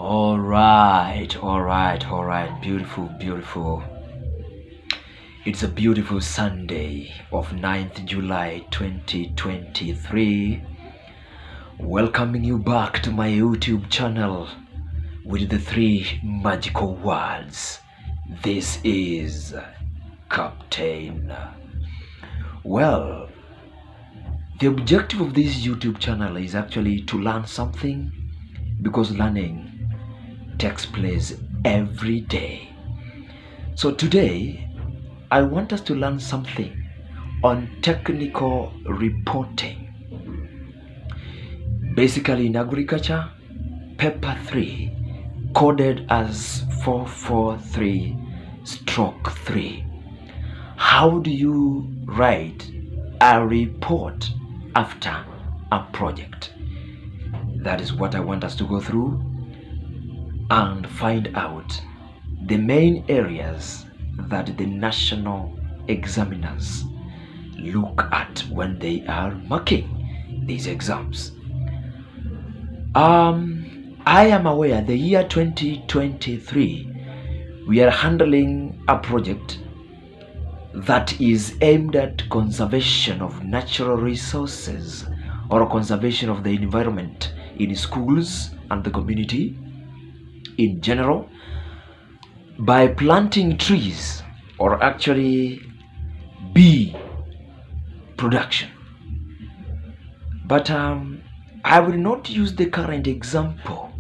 All right. Beautiful. It's a beautiful Sunday of 9th July 2023. Welcoming you back to my YouTube channel with the three magical words. This is Captain. Well, the objective of this YouTube channel is actually to learn something, because learning takes place every day. So today, I want us to learn something on technical reporting. Basically, in agriculture, paper 3, coded as 443/3. How do you write a report after a project? That is what I want us to go through and find out the main areas that the national examiners look at when they are marking these exams. I am aware the year 2023 we are handling a project that is aimed at conservation of natural resources or conservation of the environment in schools and the community in general by planting trees, or actually bee production. But I will not use the current example,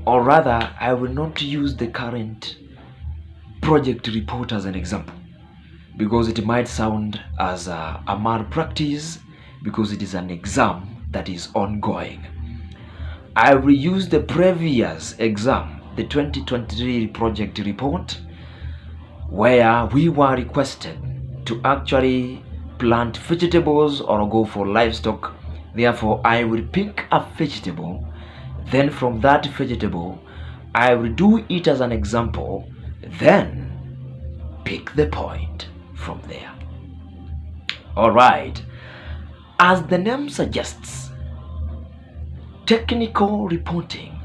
or rather I will not use the current project report as an example, because it might sound as a malpractice, because it is an exam that is ongoing. I will use the previous exam, the 2023 project report, where we were requested to actually plant vegetables or go for livestock. Therefore, I will pick a vegetable. Then from that vegetable, I will do it as an example. Then pick the point from there. All right. As the name suggests, technical reporting,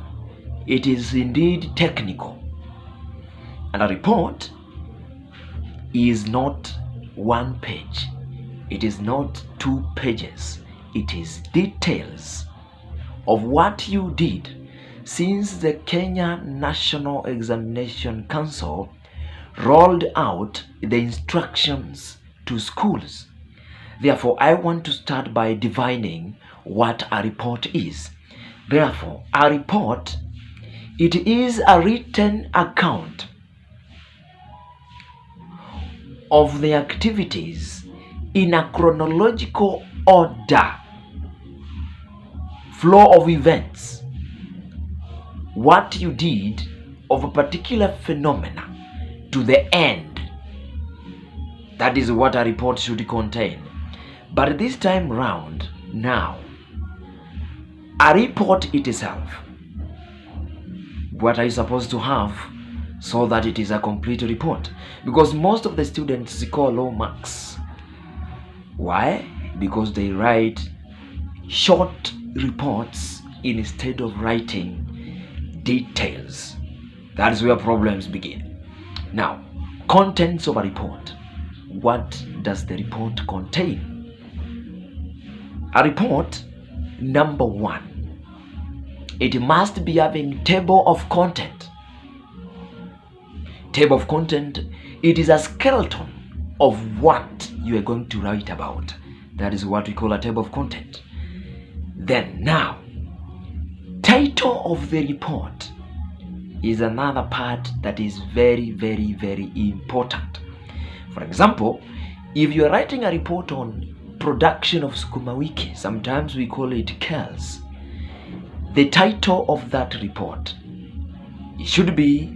it is indeed technical. And a report is not one page. It is not 2 pages. It is details of what you did since the Kenya National Examination Council rolled out the instructions to schools. Therefore, I want to start by defining what a report is. Therefore, a report, it is a written account of the activities in a chronological order, flow of events, what you did of a particular phenomena to the end. That is what a report should contain. But this time round, now, a report itself, what are you supposed to have so that it is a complete report? Because most of the students score low marks. Why? Because they write short reports instead of writing details. That is where problems begin. Now, contents of a report. What does the report contain? A report, number 1, it must be having table of content. Table of content, it is a skeleton of what you are going to write about. That is what we call a table of content. Then now, title of the report is another part that is very important. For example, if you are writing a report on production of sukuma wiki, sometimes we call it KELS, the title of that report, it should be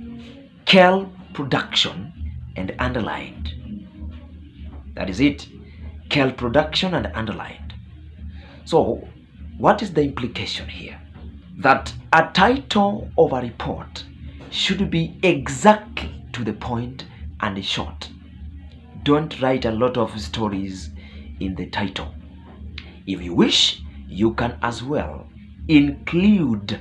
KEL production and underlined. That is it, KEL production and underlined. So what is the implication here? That a title of a report should be exactly to the point and short. Don't write a lot of stories in the title. If you wish, you can as well include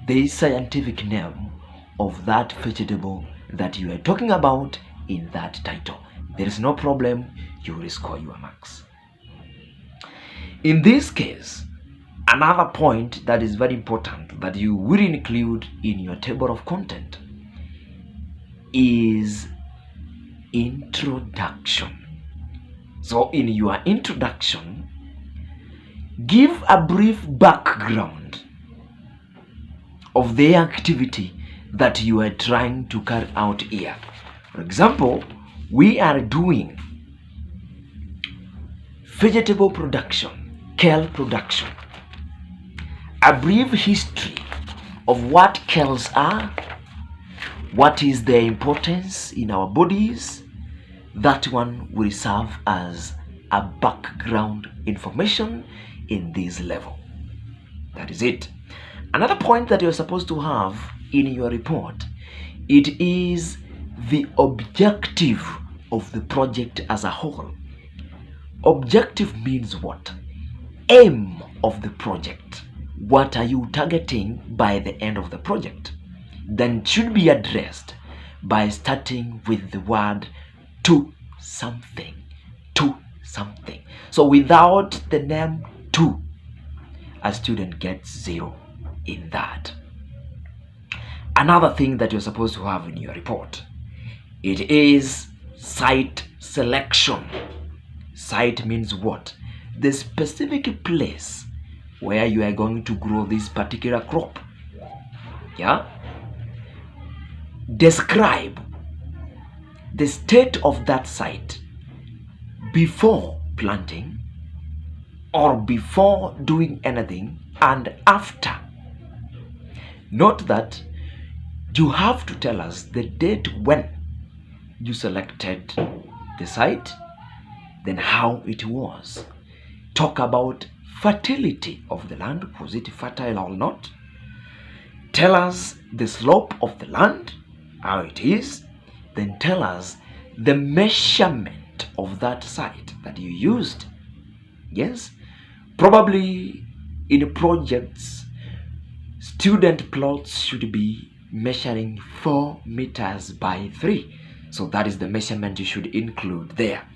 the scientific name of that vegetable that you are talking about in that title. There is no problem, you will score your marks. In this case, another point that is very important that you will include in your table of content is introduction. So in your introduction, give a brief background of the activity that you are trying to carry out here. For example, we are doing vegetable production, kale production. A brief history of what kales are, what is their importance in our bodies. That one will serve as a background information in this level. That is it. Another point that you're supposed to have in your report, it is the objective of the project as a whole. Objective means what? Aim of the project. What are you targeting by the end of the project? Then should be addressed by starting with the word to something. To something. So without the name to, a student gets 0 in that. Another thing that you're supposed to have in your report, it is site selection. Site means what? The specific place where you are going to grow this particular crop. Yeah? Describe the state of that site before planting or before doing anything and after. Note that you have to tell us the date when you selected the site, then how it was. Talk about fertility of the land. Was it fertile or not? Tell us the slope of the land, how it is. Then tell us the measurement of that site that you used. Yes, probably in projects, student plots should be measuring 4 meters by 3. So that is the measurement you should include there.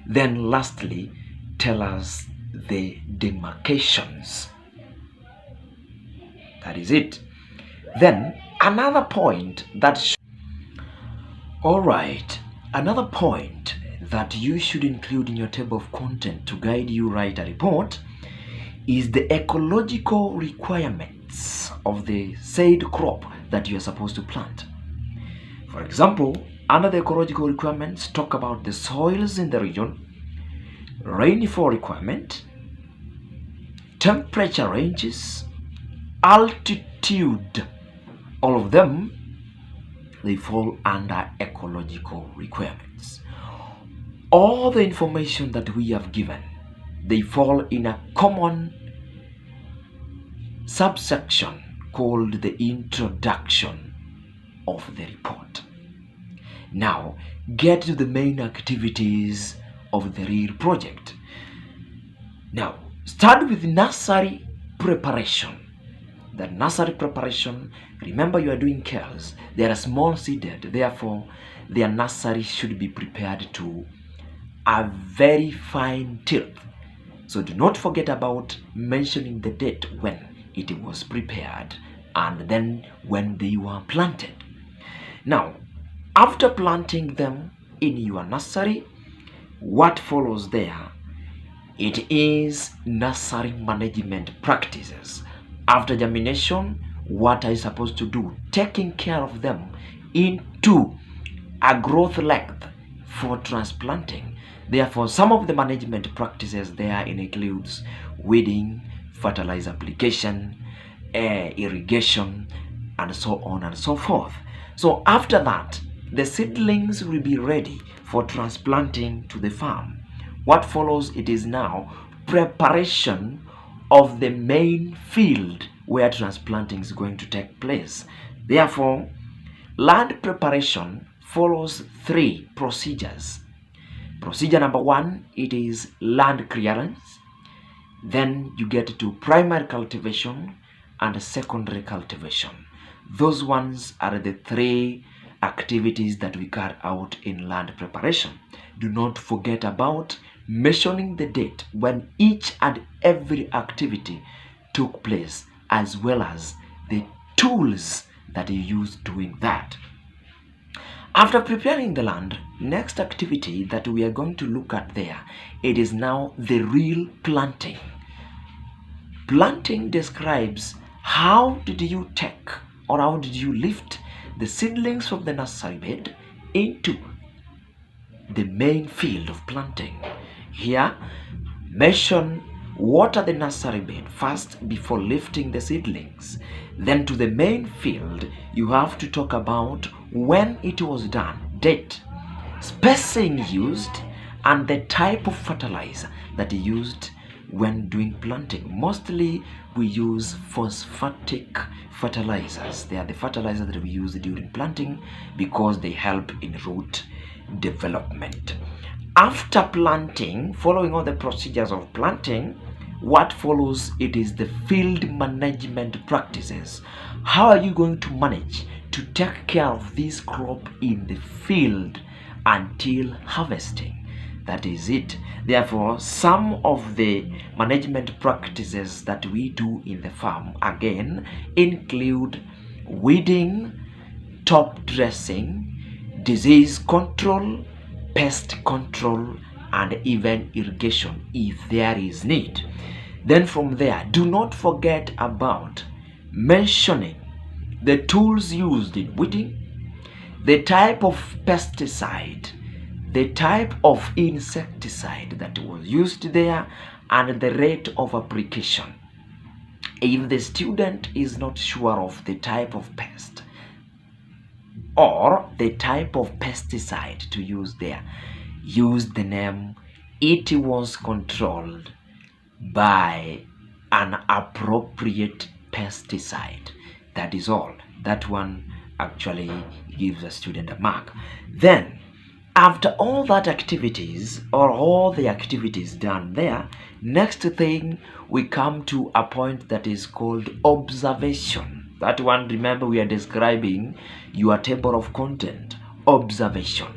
Then lastly, tell us the demarcations. That is it. Then another point that another point that you should include in your table of content to guide you write a report is the ecological requirements of the said crop that you are supposed to plant. For example, under the ecological requirements, talk about the soils in the region, rainfall requirement, temperature ranges, altitude. All of them, they fall under ecological requirements. All the information that we have given, they fall in a common subsection called the introduction of the report. Now, get to the main activities of the real project. Now, start with nursery preparation. The nursery preparation, remember you are doing kales. They are small seeded, therefore their nursery should be prepared to a very fine tilth. So do not forget about mentioning the date when it was prepared and then when they were planted. Now, after planting them in your nursery, what follows there? It is nursery management practices. After germination, what are you supposed to do? Taking care of them into a growth length for transplanting. Therefore, some of the management practices there includes weeding, fertilizer application, irrigation, and so on and so forth. So after that, the seedlings will be ready for transplanting to the farm. What follows, it is now preparation of the main field where transplanting is going to take place. Therefore, land preparation follows 3 procedures. Procedure number 1, it is land clearance. Then you get to primary cultivation, and secondary cultivation. Those ones are the three activities that we carry out in land preparation. Do not forget about mentioning the date when each and every activity took place, as well as the tools that you use doing that. After preparing the land, next activity that we are going to look at there, it is now the real planting. Planting describes how did you take or how did you lift the seedlings from the nursery bed into the main field of planting. Here, mention what are the nursery bed first before lifting the seedlings. Then to the main field, you have to talk about when it was done, date, spacing used, and the type of fertilizer that is used when doing planting. Mostly we use phosphatic fertilizers. They are the fertilizers that we use during planting because they help in root development. After planting, following all the procedures of planting, what follows, it is the field management practices. How are you going to manage to take care of this crop in the field until harvesting? That is it. Therefore, some of the management practices that we do in the farm again include weeding, top dressing, disease control, pest control, and even irrigation if there is need. Then from there, do not forget about mentioning the tools used in weeding, the type of pesticide, the type of insecticide that was used there, and the rate of application. If the student is not sure of the type of pest or the type of pesticide to use there, use the name "it was controlled by an appropriate pesticide." That is all. That one actually gives a student a mark. Then after all that activities or all the activities done there, next thing we come to a point that is called observation. That one, remember, we are describing your table of content. Observation.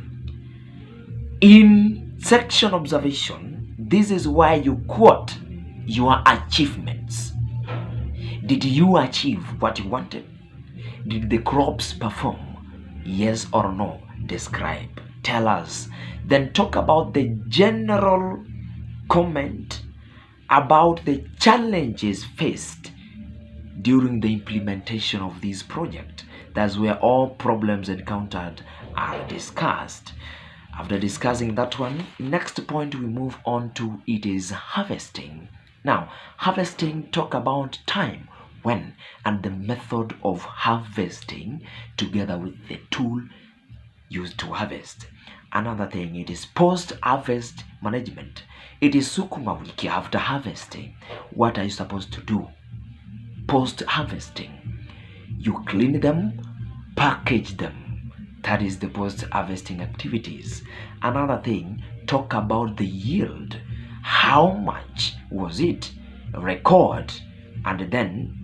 In section observation, this is why you quote your achievements. Did you achieve what you wanted? Did the crops perform? Yes or no? Describe. Tell us. Then talk about the general comment about the challenges faced during the implementation of this project. That's where all problems encountered are discussed. After discussing that one, next point we move on to, it is harvesting. Now, harvesting, talk about time, when, and the method of harvesting together with the tool used to harvest. Another thing, it is post-harvest management. It is sukuma wiki after harvesting. What are you supposed to do? Post-harvesting, you clean them, package them. That is the post-harvesting activities. Another thing, talk about the yield. How much was it? Record, and then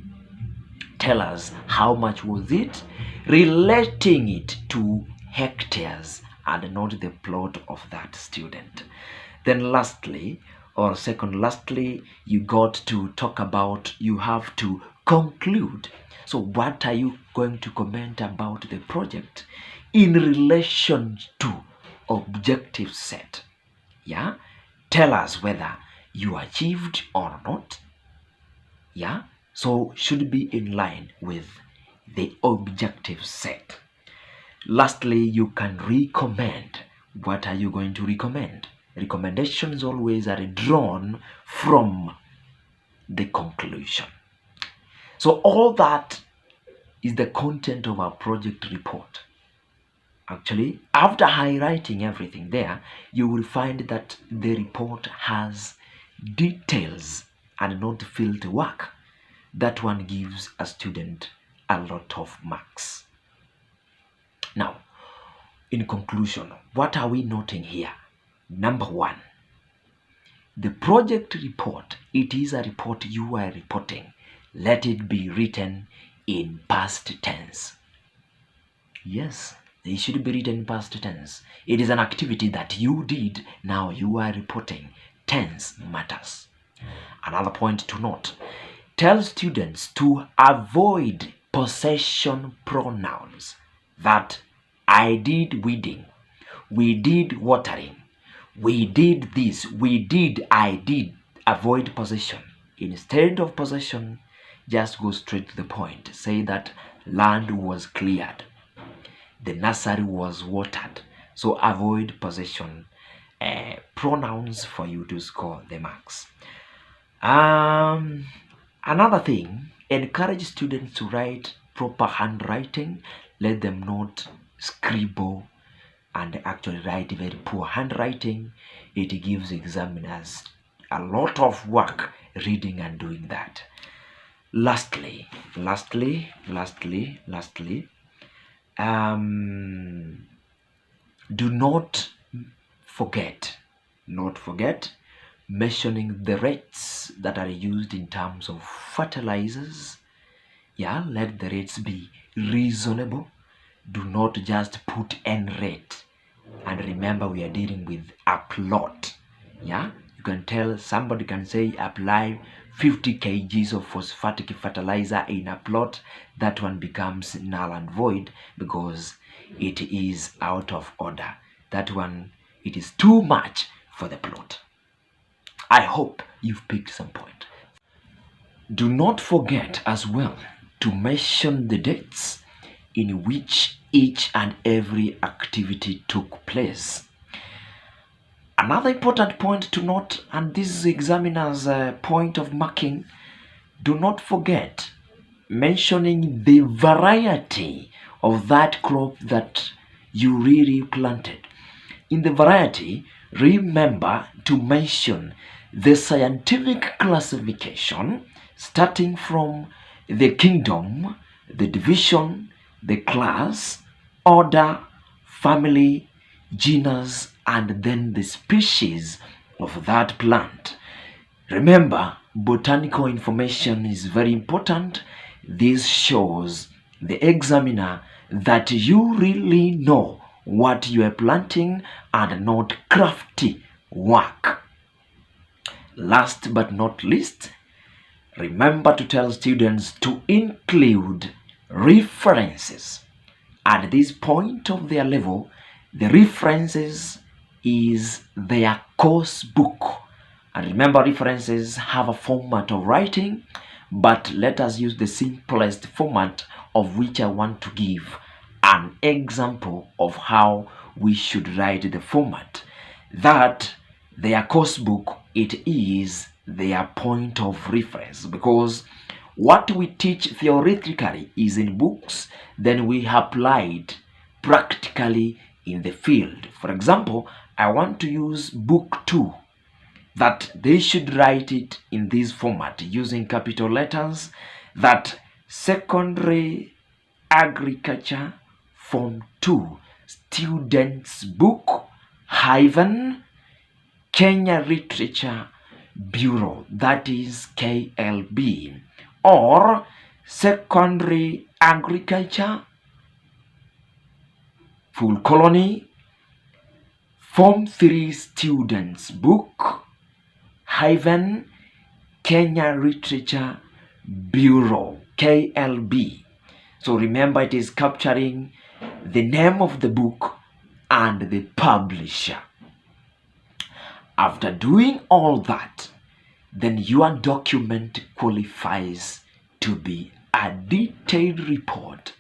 tell us how much was it, relating it to hectares and not the plot of that student. Then lastly, or second lastly, you got to talk about, you have to conclude. So what are you going to comment about the project in relation to objective set? Yeah, tell us whether you achieved or not. Yeah, so should be in line with the objective set. Lastly, you can recommend. What are you going to recommend? Recommendations always are drawn from the conclusion. So all that is the content of our project report. Actually, after highlighting everything there, you will find that the report has details and not field work. That one gives a student a lot of marks. Now, in conclusion, what are we noting here? Number one, the project report, it is a report you are reporting let it be written in past tense. Yes, they should be written in past tense. It is an activity that you did, now you are reporting. Tense matters. Another point to note, tell students to avoid possession pronouns that I did weeding, we did watering, we did this, we did, I did. Avoid possession. Instead of possession, just go straight to the point. Say that land was cleared, the nursery was watered. So avoid possession pronouns for you to score the marks. Another thing, encourage students to write proper handwriting. Let them not scribble and actually write very poor handwriting. It gives examiners a lot of work reading and doing that. Lastly, do not forget mentioning the rates that are used in terms of fertilizers. Yeah, let the rates be reasonable. Do not just put N rate. And remember, we are dealing with a plot. Yeah, you can tell, somebody can say apply 50 kgs of phosphatic fertilizer in a plot. That one becomes null and void because it is out of order. That one, it is too much for the plot. I hope you've picked some point. Do not forget as well to mention the dates in which each and every activity took place. Another important point to note, and this is the examiner's point of marking, do not forget mentioning the variety of that crop that you really planted. In the variety, remember to mention the scientific classification starting from the kingdom, the division, the class, order, family, genus, and then the species of that plant. Remember, botanical information is very important. This shows the examiner that you really know what you are planting and not crafty work. Last but not least, remember to tell students to include references. At this point of their level, the references is their course book. And remember, references have a format of writing, but let us use the simplest format, of which I want to give an example of how we should write the format. That their course book, it is their point of reference, because what we teach theoretically is in books, then we apply it practically in the field. For example, I want to use book 2, that they should write it in this format using capital letters, that secondary agriculture form 2 students book hyphen Kenya Literature Bureau, that is KLB, or secondary agriculture full colony form 3 students book hyphen Kenya Literature Bureau, KLB. So remember, it is capturing the name of the book and the publisher. After doing all that, then your document qualifies to be a detailed report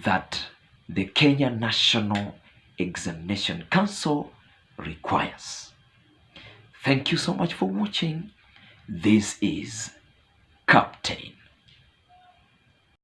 that the Kenya National Examination Council requires. Thank you so much for watching. This is Captain